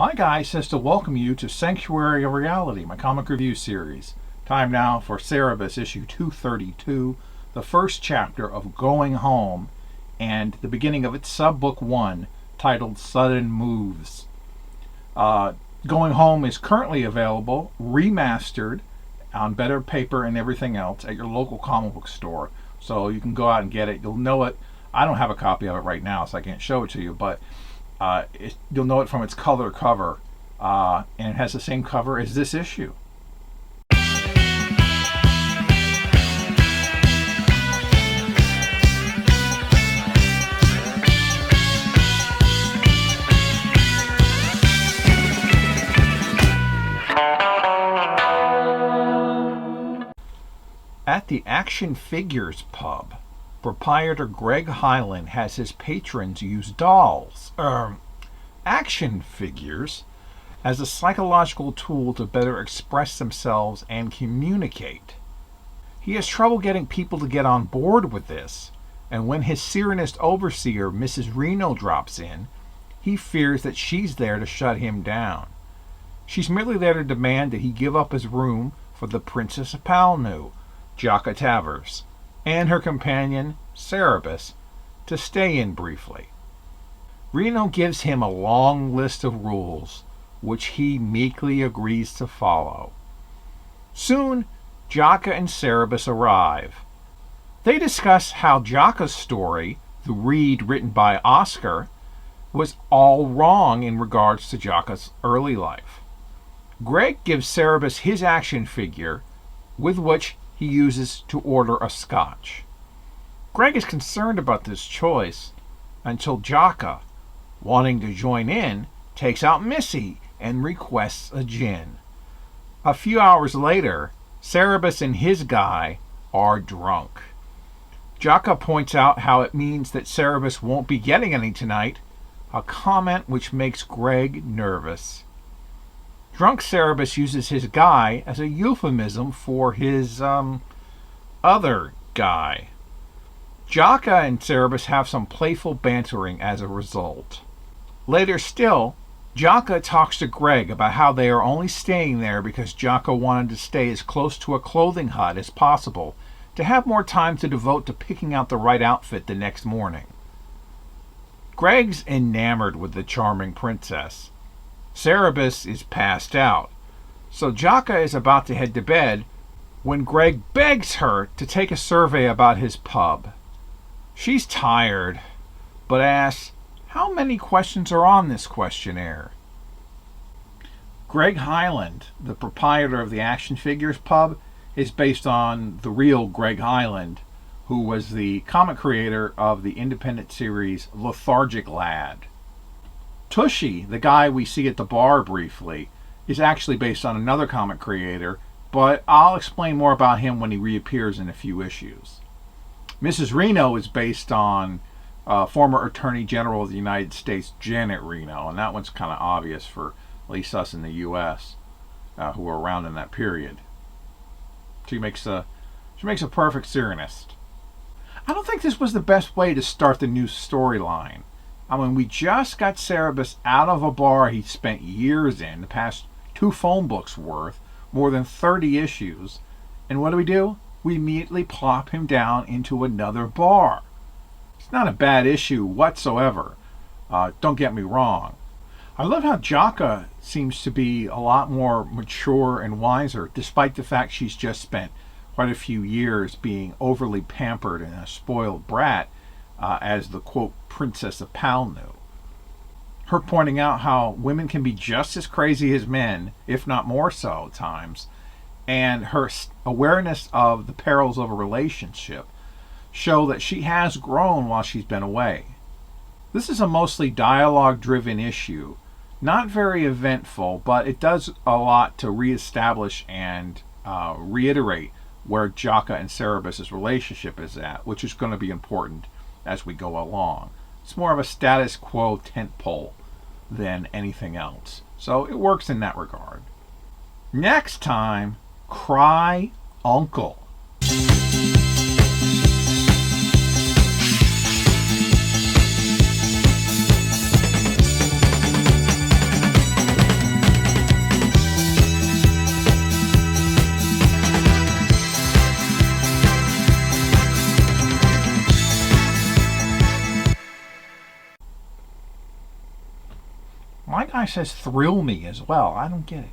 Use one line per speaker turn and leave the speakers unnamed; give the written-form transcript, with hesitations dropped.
My guy says to welcome you to Sanctuary of Reality, my comic review series. Time now for Cerebus issue 232, the first chapter of Going Home, and the beginning of its sub-book 1, titled Sudden Moves. Going Home is currently available, remastered, on better paper and everything else at your local comic book store. So you can go out and get it. You'll know it. I don't have a copy of it right now, so I can't show it to you, but you'll know it from its color cover, and it has the same cover as this issue. At the Action Figures pub, proprietor Greg Hyland has his patrons use dolls, action figures, as a psychological tool to better express themselves and communicate. He has trouble getting people to get on board with this, and when his Cyrenist overseer, Mrs. Reno, drops in, he fears that she's there to shut him down. She's merely there to demand that he give up his room for the Princess of Palnu, Jaka Tavers, and her companion, Cerebus, to stay in briefly. Reno gives him a long list of rules, which he meekly agrees to follow. Soon, Jaka and Cerebus arrive. They discuss how Jaka's story, the read written by Oscar, was all wrong in regards to Jaka's early life. Greg gives Cerebus his action figure, with which he uses to order a scotch. Greg is concerned about this choice until Jaka, wanting to join in, takes out Missy and requests a gin. A few hours later, Cerebus and his guy are drunk. Jaka points out how it means that Cerebus won't be getting any tonight, a comment which makes Greg nervous. Drunk Cerebus uses his guy as a euphemism for his, other guy. Jaka and Cerebus have some playful bantering as a result. Later still, Jaka talks to Greg about how they are only staying there because Jaka wanted to stay as close to a clothing hut as possible to have more time to devote to picking out the right outfit the next morning. Greg's enamored with the charming princess. Cerebus is passed out, so Jaka is about to head to bed when Greg begs her to take a survey about his pub. She's tired, but asks how many questions are on this questionnaire. Greg Hyland, the proprietor of the Action Figures pub, is based on the real Greg Hyland, who was the comic creator of the independent series Lethargic Lad. Tushy, the guy we see at the bar briefly, is actually based on another comic creator, but I'll explain more about him when he reappears in a few issues. Mrs. Reno is based on former Attorney General of the United States, Janet Reno, and that one's kind of obvious for at least us in the U.S. Who were around in that period. She makes a perfect Cyrenist. I don't think this was the best way to start the new storyline. I mean, we just got Cerebus out of a bar he spent years in, the past 2 phone books worth, more than 30 issues, and what do? We immediately plop him down into another bar. It's not a bad issue whatsoever. Don't get me wrong. I love how Jaka seems to be a lot more mature and wiser, despite the fact she's just spent quite a few years being overly pampered and a spoiled brat, as the, quote, Princess of Palnu. Her pointing out how women can be just as crazy as men, if not more so at times, and her awareness of the perils of a relationship show that she has grown while she's been away. This is a mostly dialogue-driven issue, not very eventful, but it does a lot to reestablish and reiterate where Jaka and Cerebus' relationship is at, which is going to be important as we go along. It's more of a status quo tentpole than anything else. So it works in that regard. Next time, Cry Uncle. My guy says thrill me as well. I don't get it.